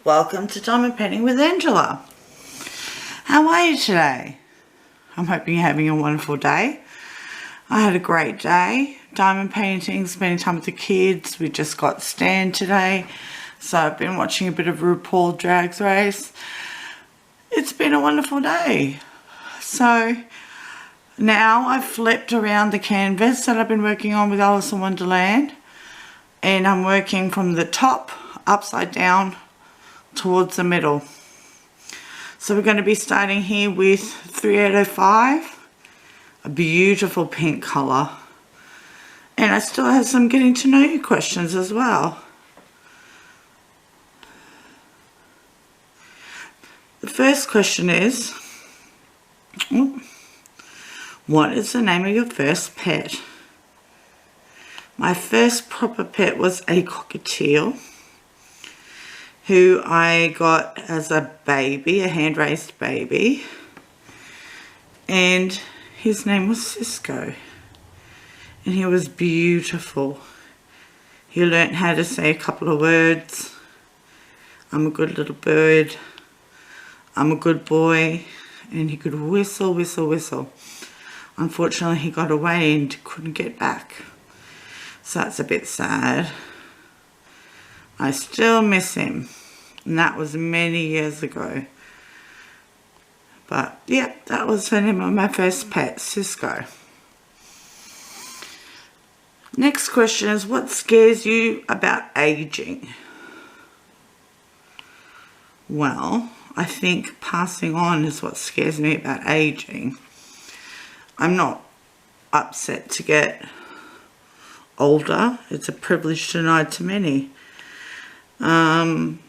Welcome to Diamond Painting with Angela. How are you today? I'm hoping you're having a wonderful day. I had a great day. Diamond painting, spending time with the kids. We just got Stan today. So I've been watching a bit of RuPaul Drag Race. It's been a wonderful day. So now I've flipped around the canvas that I've been working on with Alice in Wonderland. And I'm working from the top upside down towards the middle. So we're going to be starting here with 3805, a beautiful pink colour. And I still have some getting to know you questions as well. The first question is, what is the name of your first pet? My first proper pet was a cockatiel, who I got as a baby, a hand-raised baby, and his name was Cisco, and he was beautiful. He learnt how to say a couple of words. I'm a good little bird, I'm a good boy, and he could whistle, whistle, whistle. Unfortunately, he got away and couldn't get back, so that's a bit sad. I still miss him, and that was many years ago. But yeah, that was the name of my first pet, Cisco. Next question is, what scares you about aging? Well, I think passing on is what scares me about aging. I'm not upset to get older. It's a privilege denied to many. I'm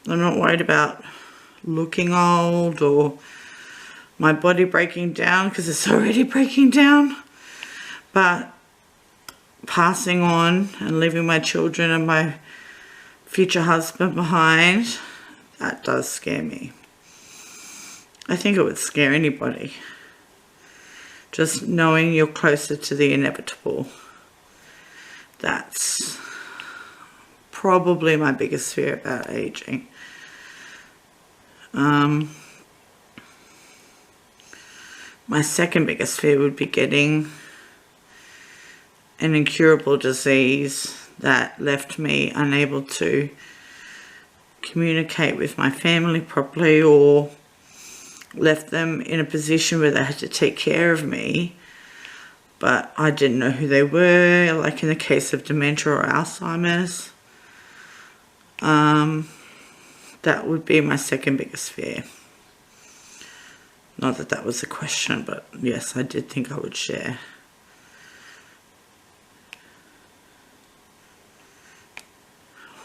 not worried about looking old or my body breaking down, because it's already breaking down. But passing on and leaving my children and my future husband behind, that does scare me. I think it would scare anybody. Just knowing you're closer to the inevitable. That's probably my biggest fear about aging. My second biggest fear would be getting an incurable disease that left me unable to communicate with my family properly, or left them in a position where they had to take care of me, but I didn't know who they were, like in the case of dementia or Alzheimer's. That would be my second biggest fear. Not that that was a question, but yes, I did think I would share.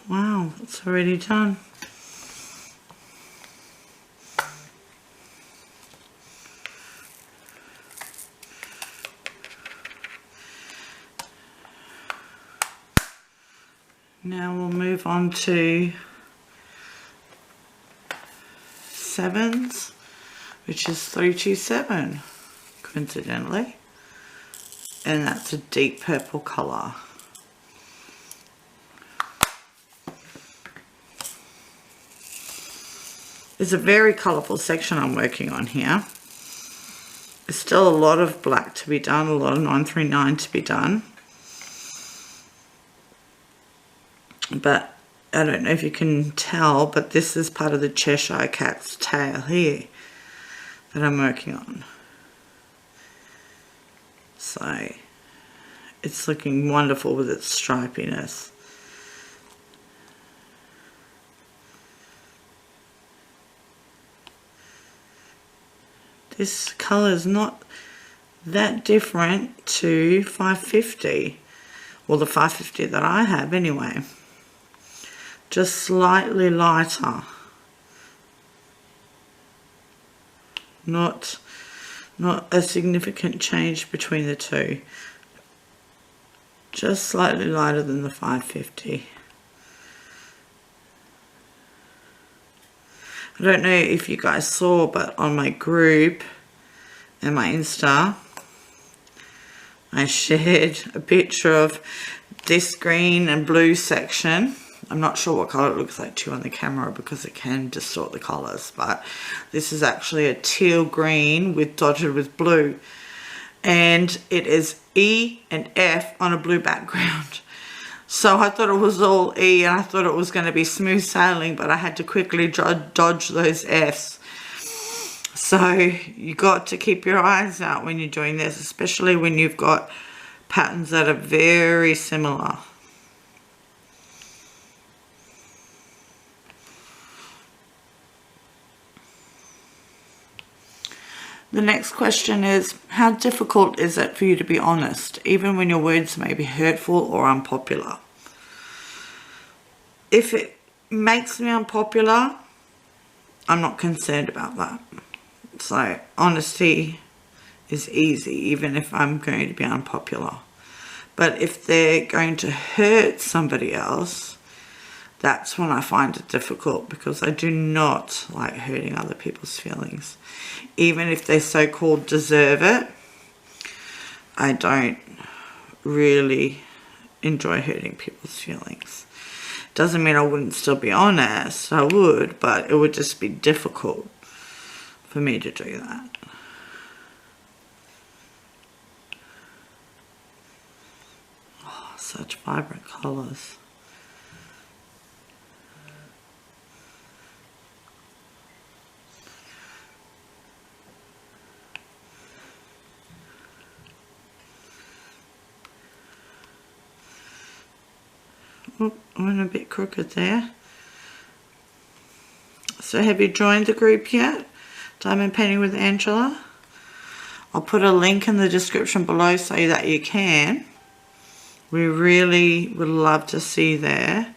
Wow, it's already done. Now we'll move on to sevens, which is 327, coincidentally, and that's a deep purple colour. It's a very colourful section I'm working on here. There's still a lot of black to be done, a lot of 939 to be done. But I don't know if you can tell, but this is part of the Cheshire Cat's tail here that I'm working on. So it's looking wonderful with its stripiness. This colour is not that different to 550, well, the 550 that I have anyway. Just slightly lighter. Not a significant change between the two. Just slightly lighter than the 550. I don't know if you guys saw, but on my group and my Insta, I shared a picture of this green and blue section I'm not sure what colour it looks like to you on the camera because it can distort the colours, but this is actually a teal green dotted with blue, and it is E and F on a blue background. So I thought it was all E and I thought it was going to be smooth sailing, but I had to quickly dodge those Fs. So you got to keep your eyes out when you're doing this, especially when you've got patterns that are very similar. The next question is, how difficult is it for you to be honest, even when your words may be hurtful or unpopular? If it makes me unpopular, I'm not concerned about that. So honesty is easy, even if I'm going to be unpopular. But if they're going to hurt somebody else, that's when I find it difficult, because I do not like hurting other people's feelings. Even if they so-called deserve it, I don't really enjoy hurting people's feelings. Doesn't mean I wouldn't still be honest, I would, but it would just be difficult for me to do that. Oh, such vibrant colours. Oh, I went a bit crooked there. So have you joined the group yet? Diamond Painting with Angela? I'll put a link in the description below so that you can. We really would love to see you there.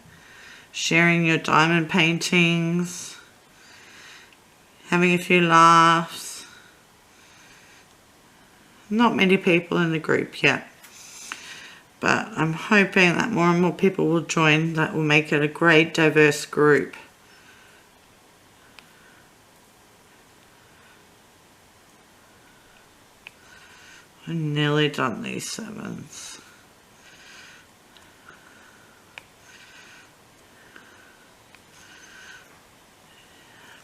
Sharing your diamond paintings. Having a few laughs. Not many people in the group yet. But I'm hoping that more and more people will join. That will make it a great diverse group. I've nearly done these sevens.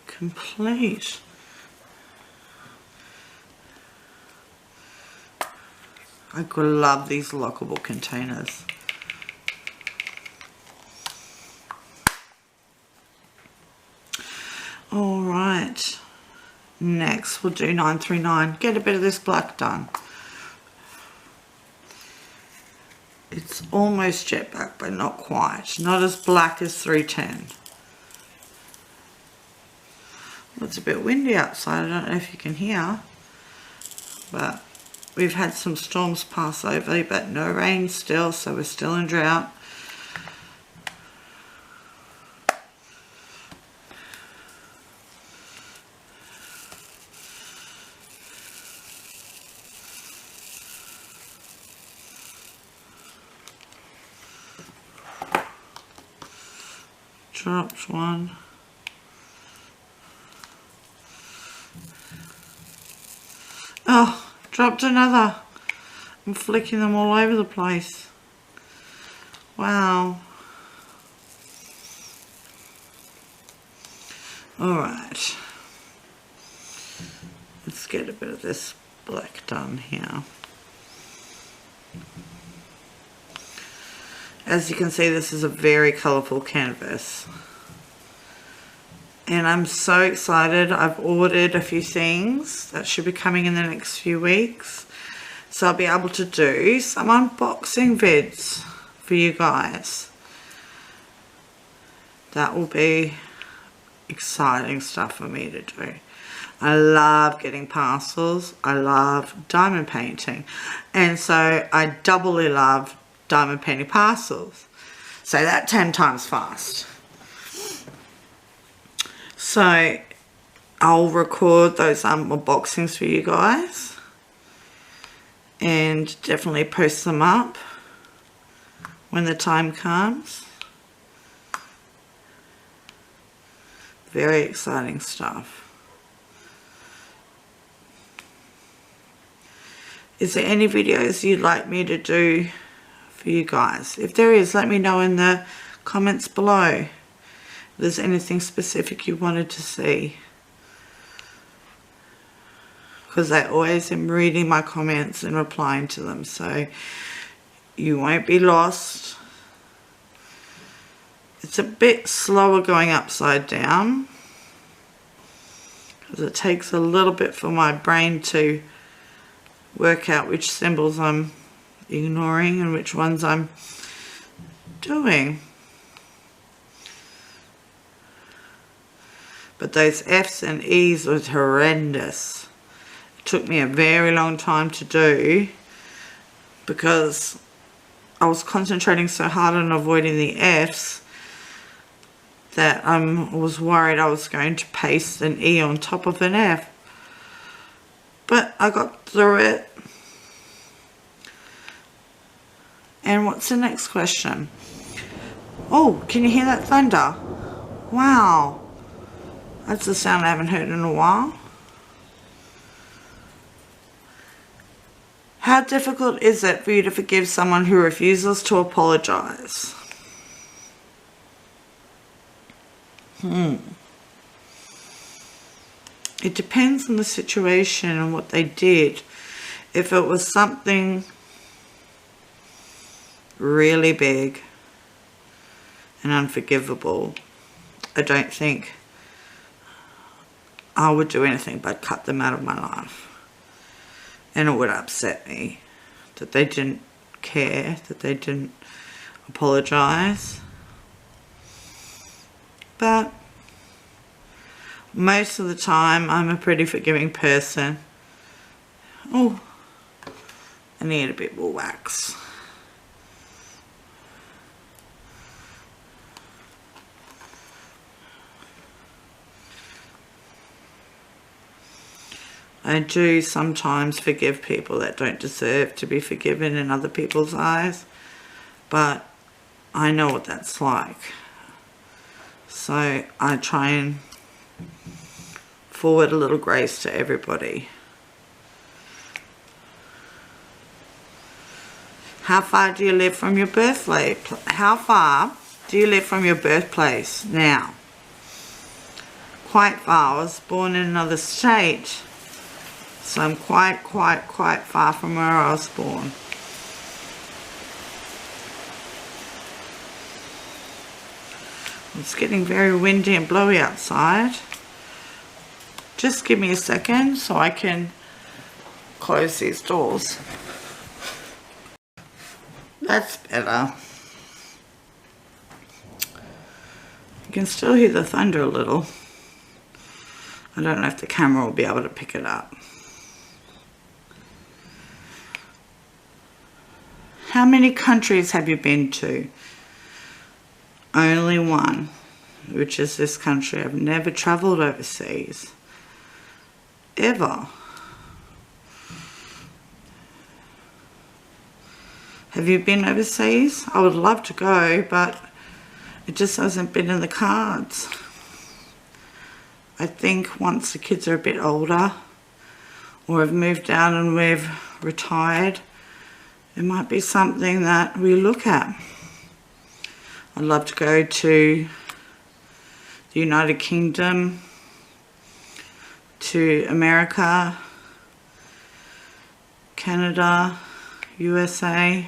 Complete. I could love these lockable containers. All right. Next, we'll do 939. Get a bit of this black done. It's almost jet black, but not quite. Not as black as 310. Well, it's a bit windy outside. I don't know if you can hear, but we've had some storms pass over, but no rain still, so we're still in drought. Dropped one. Oh, dropped another. I'm flicking them all over the place. Wow. Alright. Let's get a bit of this black done here. As you can see, this is a very colourful canvas. And I'm so excited. I've ordered a few things that should be coming in the next few weeks. So I'll be able to do some unboxing vids for you guys. That will be exciting stuff for me to do. I love getting parcels. I love diamond painting. And so I doubly love diamond painting parcels. So that 10 times fast. So I'll record those unboxings for you guys and definitely post them up when the time comes. Very exciting stuff. Is there any videos you'd like me to do for you guys? If there is, let me know in the comments below if there's anything specific you wanted to see, because I always am reading my comments and replying to them, so you won't be lost. It's a bit slower going upside down because it takes a little bit for my brain to work out which symbols I'm ignoring and which ones I'm doing. But those F's and E's was horrendous. It took me a very long time to do because I was concentrating so hard on avoiding the F's that I was worried I was going to paste an E on top of an F. But I got through it. And what's the next question? Oh, can you hear that thunder? Wow. That's a sound I haven't heard in a while. How difficult is it for you to forgive someone who refuses to apologize? It depends on the situation and what they did. If it was something really big and unforgivable, I don't think I would do anything but cut them out of my life. And it would upset me that they didn't care, that they didn't apologize. But most of the time, I'm a pretty forgiving person. Oh, I need a bit more wax. I do sometimes forgive people that don't deserve to be forgiven in other people's eyes, but I know what that's like. So I try and forward a little grace to everybody. How far do you live from your birthplace? How far do you live from your birthplace now? Quite far. I was born in another state, so I'm quite far from where I was born. It's getting very windy and blowy outside. Just give me a second so I can close these doors. That's better. You can still hear the thunder a little. I don't know if the camera will be able to pick it up. How many countries have you been to? Only one, which is this country. I've never traveled overseas. Ever. Have you been overseas? I would love to go, but it just hasn't been in the cards. I think once the kids are a bit older, or have moved out and we've retired, it might be something that we look at. I'd love to go to the United Kingdom, to America, Canada, USA.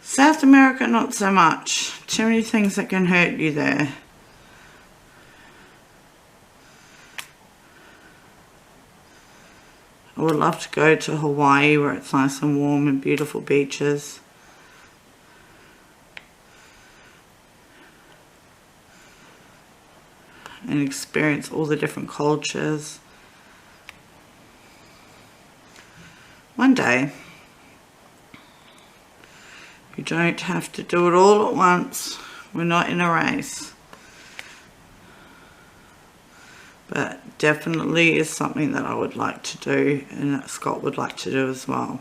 South America, not so much. Too many things that can hurt you there. I would love to go to Hawaii where it's nice and warm and beautiful beaches. And experience all the different cultures. One day. You don't have to do it all at once. We're not in a race. But definitely is something that I would like to do and that Scott would like to do as well.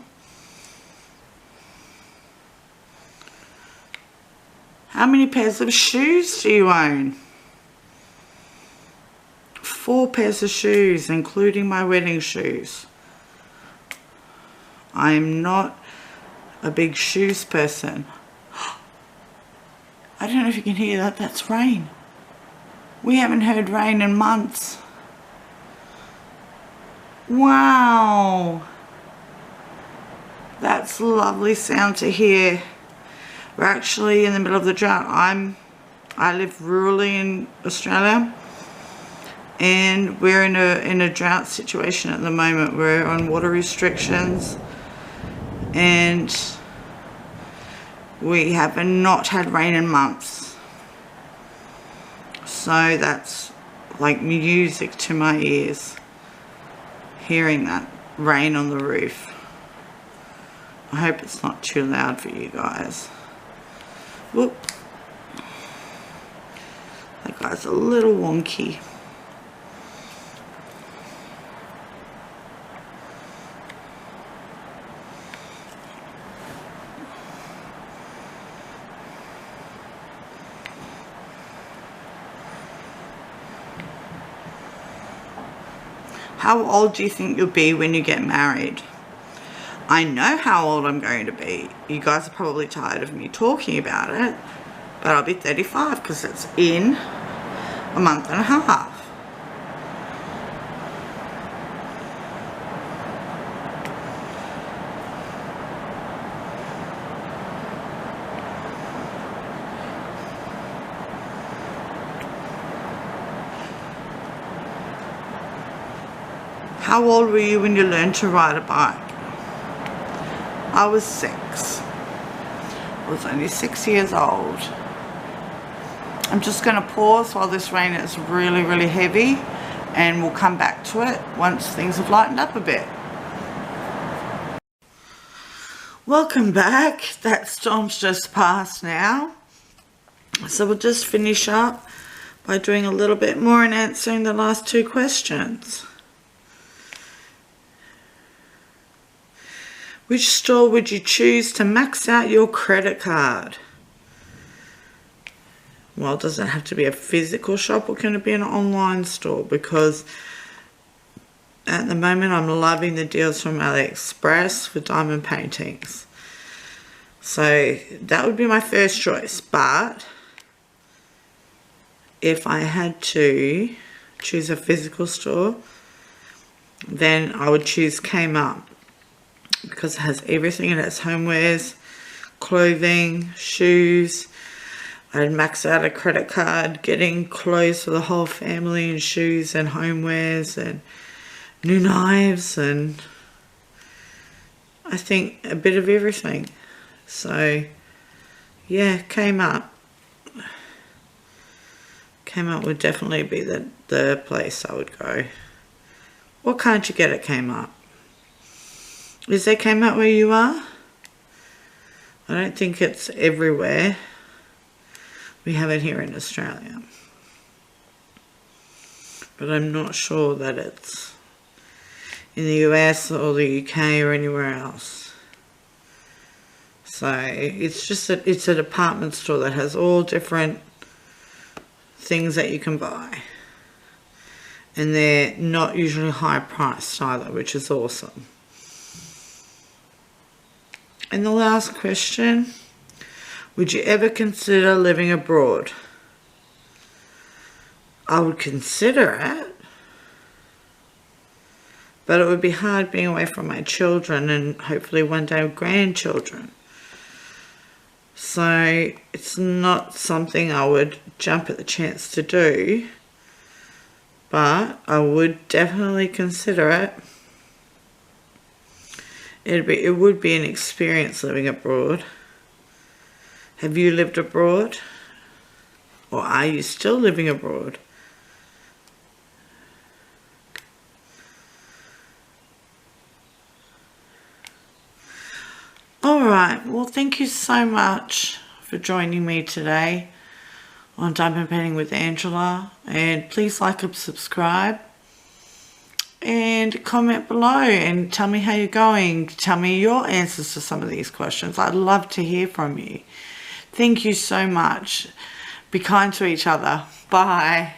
How many pairs of shoes do you own? 4 pairs of shoes, including my wedding shoes. I am not a big shoes person. don't know if you can hear that. That's rain. We haven't heard rain in months. Wow. That's a lovely sound to hear. We're actually in the middle of the drought. I live rurally in Australia, and we're in a drought situation at the moment. We're on water restrictions, and we have not had rain in months. So that's like music to my ears, hearing that rain on the roof. I hope it's not too loud for you guys. Whoop. That guy's a little wonky. How old do you think you'll be when you get married? I know how old I'm going to be. You guys are probably tired of me talking about it, but I'll be 35 because it's in a month and a half. How old were you when you learned to ride a bike? I was 6. I was only 6 years old. I'm just going to pause while this rain is really, really heavy, and we'll come back to it once things have lightened up a bit. Welcome back. That storm's just passed now. So we'll just finish up by doing a little bit more and answering the last 2 questions. Which store would you choose to max out your credit card? Well, does it have to be a physical shop, or can it be an online store? Because at the moment I'm loving the deals from AliExpress for diamond paintings. So that would be my first choice. But if I had to choose a physical store, then I would choose Kmart, because it has everything. It has homewares, clothing, shoes. I'd max out a credit card getting clothes for the whole family, and shoes and homewares and new knives, and I think a bit of everything. So yeah, Kmart would definitely be the place I would go. What can't you get at Kmart? Is there Kmart where you are? I don't think it's everywhere. We have it here in Australia, but I'm not sure that it's in the US or the UK or anywhere else. So it's just it's a department store that has all different things that you can buy, and they're not usually high priced either, which is awesome. And the last question, would you ever consider living abroad? I would consider it, but it would be hard being away from my children and hopefully one day grandchildren. So it's not something I would jump at the chance to do, but I would definitely consider it. It would be an experience living abroad. Have you lived abroad? Or are you still living abroad? Alright, well thank you so much for joining me today on Diamond Painting with Angela. And please like and subscribe. And comment below and tell me how you're going. Tell me your answers to some of these questions. I'd love to hear from you. Thank you so much. Be kind to each other. Bye.